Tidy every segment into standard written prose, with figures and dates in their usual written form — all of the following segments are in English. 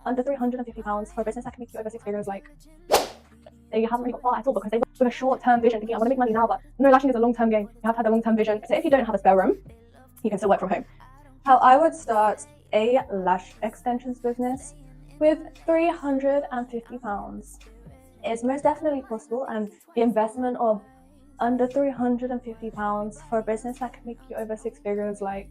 under £350 for a business that can make you over 6 figures, like, they haven't really got far at all, because they work with a short-term vision, thinking I want to make money now, but no, lashing is a long-term game. You have to have a long-term vision. So if you don't have a spare room, you can still work from home. How I would start a lash extensions business with £350 is most definitely possible, and the investment of under £350 for a business that can make you over 6 figures, like,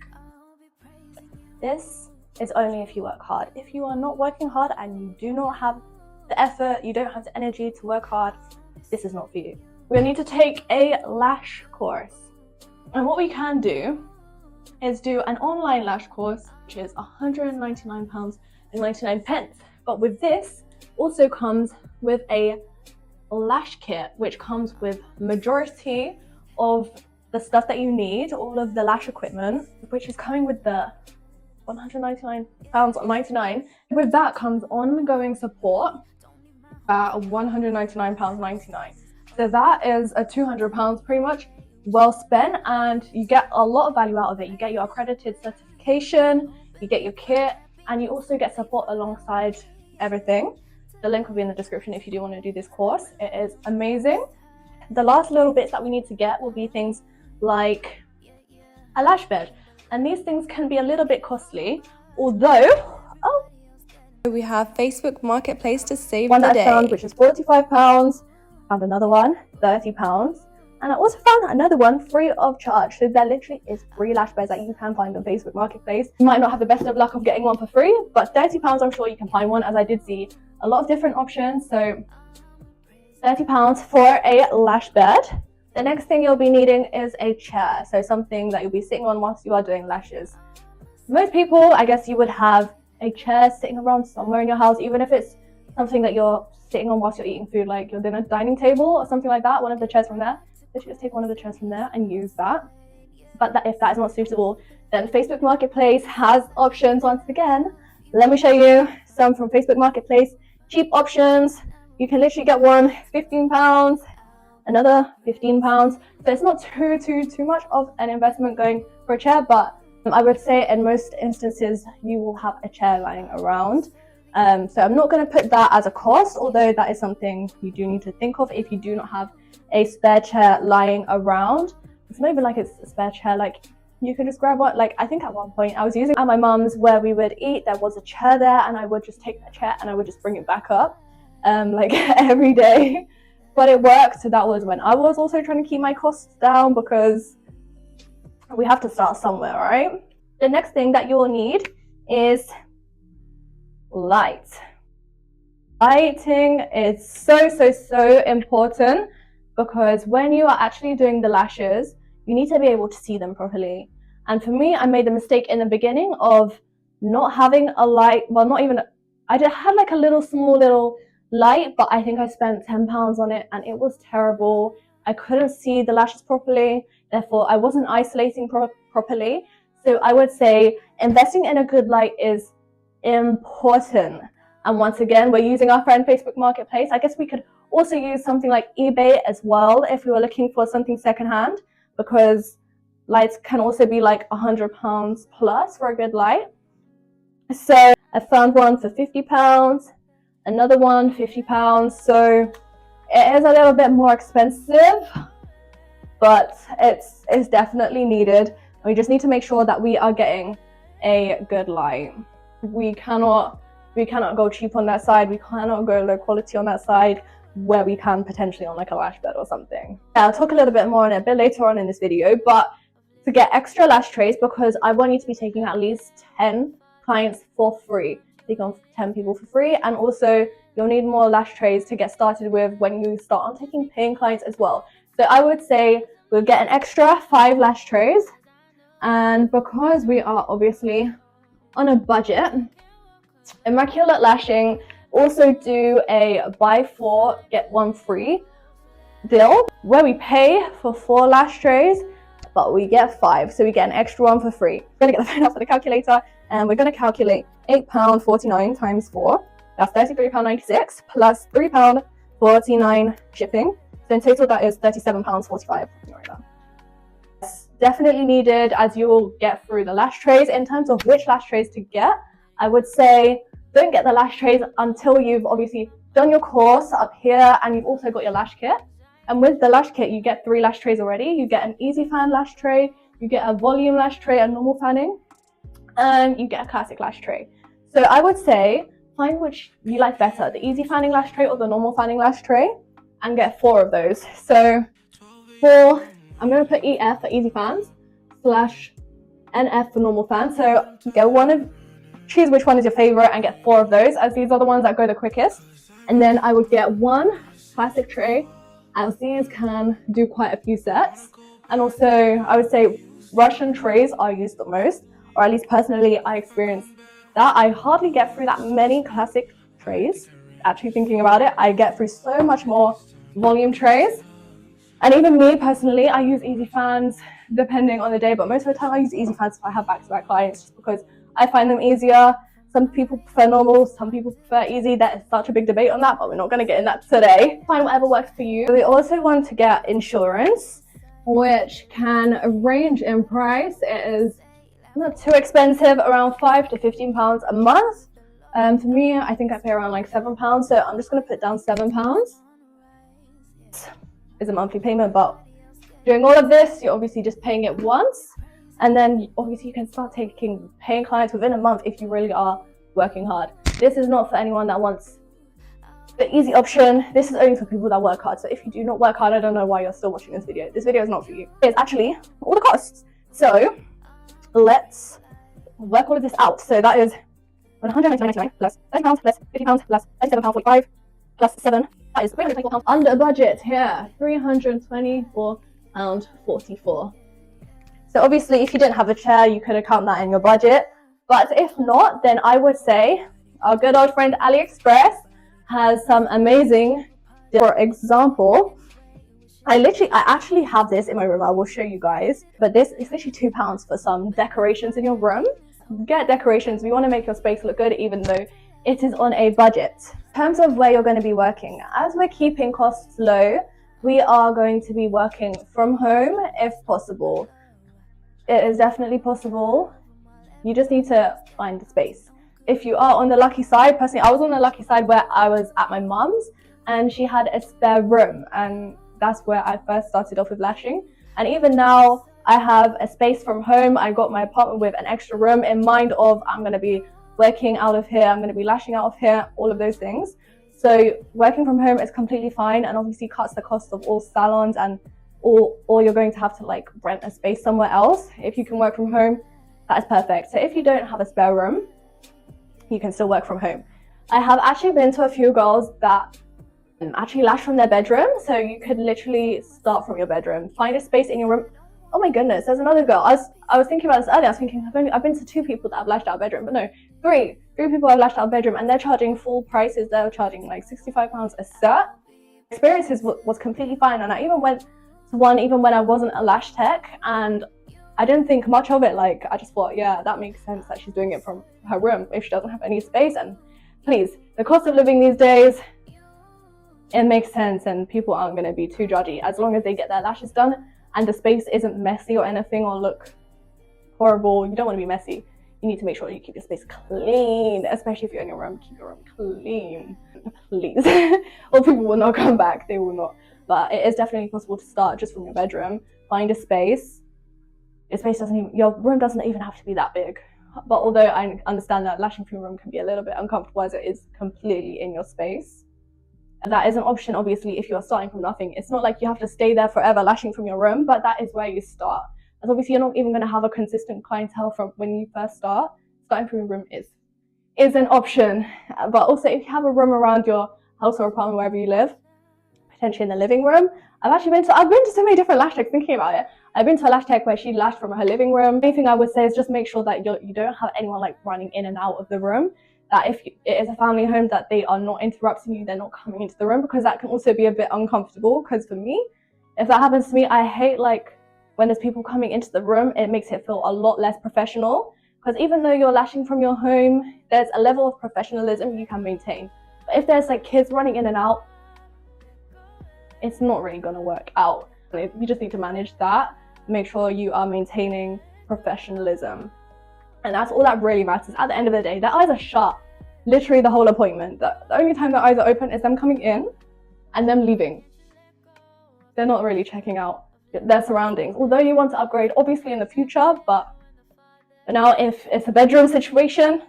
this is only if you work hard. If you are not working hard and you do not have the effort, you don't have the energy to work hard, this is not for you. We need to take a lash course, and what we can do is do an online lash course, which is £199.99. But with this also comes with a lash kit, which comes with majority of the stuff that you need, all of the lash equipment, which is coming with the £199.99. With that comes ongoing support at £199.99. So that is a £200 pretty much well spent, and you get a lot of value out of it. You get your accredited certification, you get your kit, and you also get support alongside everything. The link will be in the description if you do want to do this course. It is amazing. The last little bits that we need to get will be things like a lash bed, and these things can be a little bit costly, although we have Facebook Marketplace to save one the that day. I found, which is £45, found another one, £30, and I also found another one free of charge. So there literally is free lash beds that you can find on Facebook Marketplace. You might not have the best of luck of getting one for free, but £30 I'm sure you can find one, as I did see a lot of different options. So £30 for a lash bed. The next thing you'll be needing is a chair, so something that you'll be sitting on whilst you are doing lashes. Most people, I guess, you would have a chair sitting around somewhere in your house, even if it's something that you're sitting on whilst you're eating food, like your dinner dining table or something like that, one of the chairs from there. You should just take one of the chairs from there and use that. But if that is not suitable, then Facebook Marketplace has options. Once again, let me show you some from Facebook Marketplace. Cheap options. You can literally get one £15, another £15. So it's not too much of an investment going for a chair, but I would say in most instances you will have a chair lying around. So I'm not going to put that as a cost, although that is something you do need to think of if you do not have a spare chair lying around. It's not even like it's a spare chair, like you can just grab one. Like, I think at one point I was using at my mum's where we would eat, there was a chair there, and I would just take that chair and I would just bring it back up like every day. But it worked. So that was when I was also trying to keep my costs down, because we have to start somewhere, right? The next thing that you will need is light. Lighting is so important, because when you are actually doing the lashes, you need to be able to see them properly. And for me, I made the mistake in the beginning of not having a light. Well, not even, I just had like a small little light, but I think I spent £10 on it and it was terrible. I couldn't see the lashes properly, therefore I wasn't isolating properly. So I would say investing in a good light is important. And once again, we're using our friend Facebook Marketplace. I guess we could also use something like eBay as well if we were looking for something secondhand, because lights can also be like £100 plus for a good light. So I found one for £50, another one £50. So it is a little bit more expensive, but it's definitely needed. We just need to make sure that we are getting a good light. We cannot go cheap on that side. We cannot go low quality on that side, where we can potentially on like a lash bed or something. I'll talk a little bit more on it a bit later on in this video, but to get extra lash trays, because I want you to be taking at least 10 clients for free. Take on 10 people for free, and also you'll need more lash trays to get started with when you start on taking paying clients as well. So I would say we'll get an extra 5 lash trays, and because we are obviously on a budget, Immaculate Lashing also do a buy 4 get 1 free deal, where we pay for 4 lash trays but we get 5, so we get an extra one for free. We're gonna get the phone out for the calculator, and we're gonna calculate £8.49 times 4. That's £33.96 plus £3.49 shipping. So in total that is £37.45. It's definitely needed as you will get through the lash trays. In terms of which lash trays to get, I would say don't get the lash trays until you've obviously done your course up here and you've also got your lash kit. And with the lash kit, you get 3 lash trays already. You get an easy fan lash tray, you get a volume lash tray, a normal fanning, and you get a classic lash tray. So I would say find which you like better, the easy fanning lash tray or the normal fanning lash tray, and get 4 of those. So I'm going to put EF for easy fans slash NF for normal fans. So choose which one is your favorite and get 4 of those, as these are the ones that go the quickest. And then I would get 1 classic tray, as these can do quite a few sets. And also I would say Russian trays are used the most, or at least personally I experienced that. I hardly get through that many classic trays. Actually thinking about it, I get through so much more volume trays. And even me personally, I use easy fans depending on the day, but most of the time I use easy fans if I have back-to-back clients, just because I find them easier. Some people prefer normal, some people prefer easy. That is such a big debate on that, but we're not going to get in that today. Find whatever works for you. We also want to get insurance, which can range in price. It is not too expensive, around £5 to £15 a month. For me, I think I pay around like £7, so I'm just going to put down £7. Is a monthly payment, but doing all of this, you're obviously just paying it once. And then obviously you can start paying clients within a month if you really are working hard. This is not for anyone that wants the easy option. This is only for people that work hard. So if you do not work hard, I don't know why you're still watching this video. This video is not for you. It's actually all the costs. So let's work all of this out. So that is £199.99 plus £30 plus £50 plus £37.45 plus 7. That is £324 under budget here. £324.44. So obviously if you didn't have a chair, you could account that in your budget. But if not, then I would say our good old friend AliExpress has some amazing, for example, I actually have this in my room. I will show you guys. But this is literally £2 for some decorations in your room. Get decorations. We want to make your space look good, even though it is on a budget. In terms of where you're going to be working, as we're keeping costs low, we are going to be working from home if possible. It is definitely possible. You just need to find the space. If you are on the lucky side, personally, I was on the lucky side where I was at my mum's and she had a spare room, and that's where I first started off with lashing. And even now, I have a space from home. I got my apartment with an extra room in mind of I'm going to be working out of here, I'm going to be lashing out of here, all of those things. So working from home is completely fine and obviously cuts the cost of all salons and or you're going to have to like rent a space somewhere else. If you can work from home, that is perfect. So if you don't have a spare room, you can still work from home. I have actually been to a few girls that actually lash from their bedroom. So you could literally start from your bedroom, find a space in your room. Oh my goodness, there's another girl. I was thinking about this earlier. I was thinking I've been to 2 people that have lashed out of bedroom, but no, 3 people have lashed out of bedroom and they're charging full prices. They're charging like £65 a set. Experiences was completely fine, and I even went to one even when I wasn't a lash tech, and I didn't think much of it. Like I just thought, yeah, that makes sense that she's doing it from her room if she doesn't have any space. And please, the cost of living these days, it makes sense, and people aren't going to be too judgy as long as they get their lashes done and the space isn't messy or anything or look horrible. You don't want to be messy. You need to make sure you keep your space clean, especially if you're in your room. Keep your room clean, please. Or people will not come back. They will not. But it is definitely possible to start just from your bedroom. Find a space. Your room doesn't even have to be that big. But although I understand that lashing from your room can be a little bit uncomfortable as it is completely in your space, that is an option, obviously, if you're starting from nothing. It's not like you have to stay there forever lashing from your room, but that is where you start. As obviously, you're not even going to have a consistent clientele from when you first start. Starting from your room is an option. But also, if you have a room around your house or apartment, wherever you live, potentially in the living room. I've been to so many different lash techs, thinking about it. I've been to a lash tech where she lashed from her living room. The main thing I would say is just make sure that you don't have anyone like running in and out of the room. That if it is a family home, that they are not interrupting you, they're not coming into the room, because that can also be a bit uncomfortable. Because for me, if that happens to me, I hate like when there's people coming into the room. It makes it feel a lot less professional, because even though you're lashing from your home, there's a level of professionalism you can maintain. But if there's like kids running in and out, it's not really going to work out. You just need to manage that. Make sure you are maintaining professionalism. And that's all that really matters. At the end of the day, their eyes are shut literally the whole appointment. The only time their eyes are open is them coming in and them leaving. They're not really checking out their surroundings. Although you want to upgrade obviously in the future, but now if it's a bedroom situation,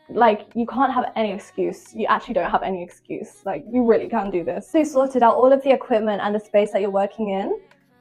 like, you can't have any excuse. You actually don't have any excuse. Like, you really can do this. So you sorted out all of the equipment and the space that you're working in.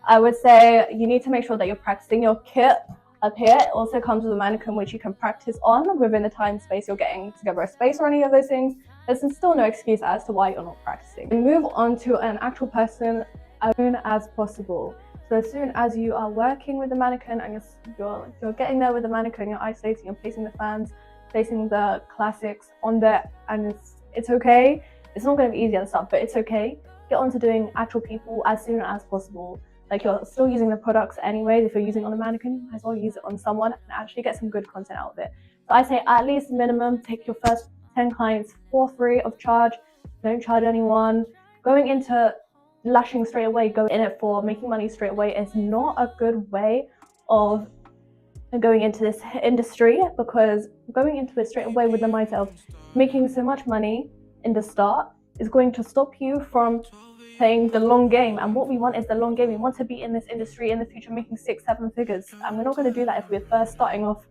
I would say you need to make sure that you're practicing your kit up here. It also comes with a mannequin which you can practice on within the time space you're getting together a space or any of those things. There's still no excuse as to why you're not practicing. Move on to an actual person as soon as possible. So as soon as you are working with the mannequin and you're getting there with the mannequin, you're isolating, you're placing the fans, placing the classics on there, and it's okay. It's not going to be easy at the start, but it's okay. Get on to doing actual people as soon as possible. Like, you're still using the products anyways. If you're using it on a mannequin, you might as well use it on someone and actually get some good content out of it. So I say at least minimum, take your first 10 clients for free of charge. Don't charge anyone. Going into lashing straight away, go in it for making money straight away is not a good way of going into this industry, because going into it straight away with the mindset of making so much money in the start is going to stop you from playing the long game. And what we want is the long game. We want to be in this industry in the future making 6-7 figures, and we're not going to do that if we're first starting off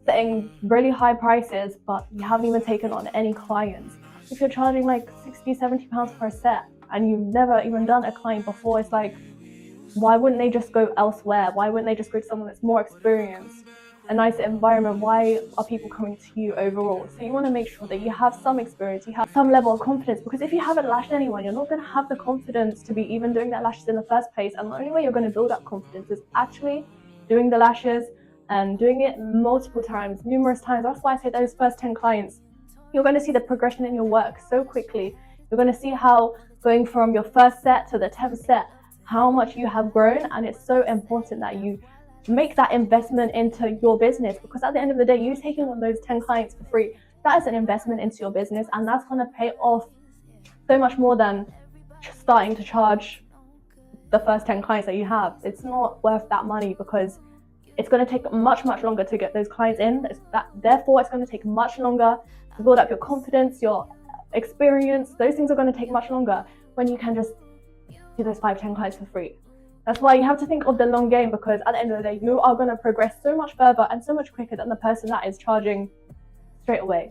setting really high prices but you haven't even taken on any clients. If you're charging like 60-70 pounds per set and you've never even done a client before, it's like, why wouldn't they just go elsewhere? Why wouldn't they just go to someone that's more experienced, a nicer environment? Why are people coming to you overall? So you want to make sure that you have some experience, you have some level of confidence, because if you haven't lashed anyone, you're not going to have the confidence to be even doing that lashes in the first place. And the only way you're going to build up confidence is actually doing the lashes and doing it multiple times, numerous times. That's why I say those first 10 clients, you're going to see the progression in your work so quickly. You're going to see how going from your first set to the 10th set, how much you have grown. And it's so important that you make that investment into your business, because at the end of the day, you taking on those 10 clients for free, that is an investment into your business, and that's going to pay off so much more than starting to charge the first 10 clients that you have. It's not worth that money, because it's going to take much longer to get those clients in. Therefore, it's going to take much longer to build up your confidence, your experience. Those things are going to take much longer when you can just do those 5-10 clients for free. That's why you have to think of the long game, because at the end of the day, you are going to progress so much further and so much quicker than the person that is charging straight away.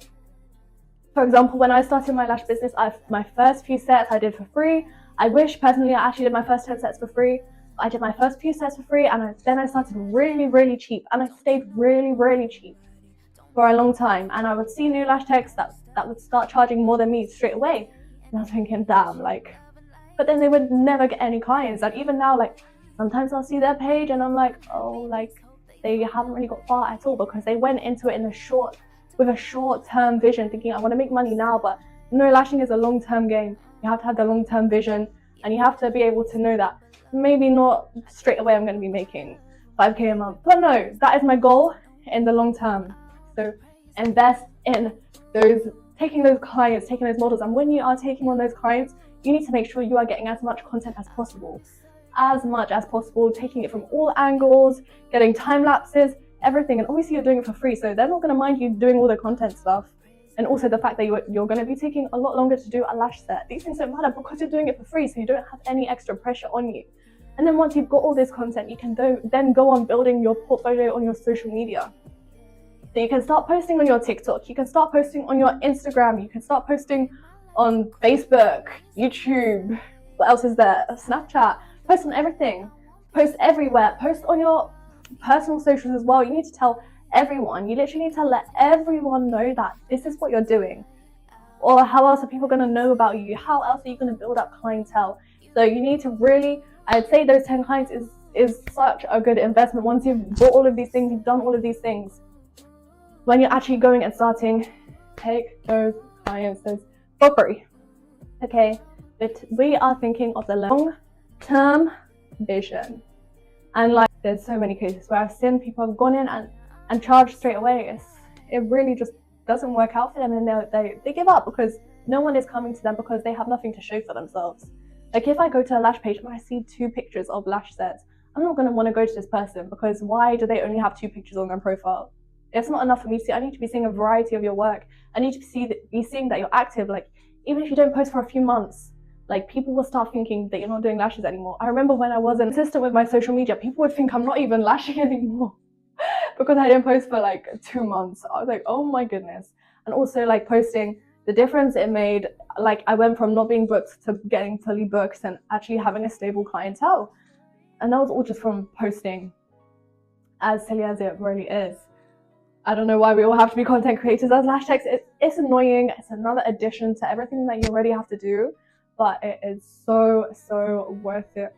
For example, when I started my lash business, my first few sets I did for free. I wish personally I actually did my first 10 sets for free. I did my first few sets for free, and then I started really cheap, and I stayed really cheap for a long time. And I would see new lash techs that would start charging more than me straight away, and I was thinking, damn, like, but then they would never get any clients. And even now, like, sometimes I'll see their page and I'm like, oh, like, they haven't really got far at all, because they went into it with a short-term vision, thinking I want to make money now. But no, lashing is a long-term game. You have to have the long-term vision, and you have to be able to know that maybe not straight away I'm going to be making 5k a month, but no, that is my goal in the long term. So invest in taking those clients, taking those models, and when you are taking on those clients, you need to make sure you are getting as much content as possible, taking it from all angles, getting time lapses, everything. And obviously you're doing it for free, so they're not going to mind you doing all the content stuff. And also the fact that you're going to be taking a lot longer to do a lash set. These things don't matter, because you're doing it for free, so you don't have any extra pressure on you. And then once you've got all this content, you can then go on building your portfolio on your social media. So you can start posting on your TikTok, you can start posting on your Instagram, you can start posting on Facebook, YouTube, what else is there? Snapchat. Post on everything. Post everywhere. Post on your personal socials as well. You need to tell everyone. You literally need to let everyone know that this is what you're doing. Or how else are people going to know about you? How else are you going to build up clientele? So you need to really, I'd say those 10 clients is such a good investment. Once you've bought all of these things, you've done all of these things, when you're actually going and starting, take those clients for free. Okay, but we are thinking of the long-term vision. And like, there's so many cases where I've seen people have gone in and charged straight away. It really just doesn't work out for them, and they give up because no one is coming to them, because they have nothing to show for themselves. Like, if I go to a lash page and I see 2 pictures of lash sets, I'm not going to want to go to this person, because why do they only have 2 pictures on their profile? It's not enough for me to see. I need to be seeing a variety of your work. I need to be seeing that you're active. Like, even if you don't post for a few months, like, people will start thinking that you're not doing lashes anymore. I remember when I wasn't consistent with my social media, people would think I'm not even lashing anymore because I didn't post for like 2 months. I was like, oh my goodness. And also, like, posting, the difference it made, like, I went from not being booked to getting fully booked and actually having a stable clientele. And that was all just from posting, as silly as it really is. I don't know why we all have to be content creators as lash techs. It's annoying. It's another addition to everything that you already have to do, but it is so worth it.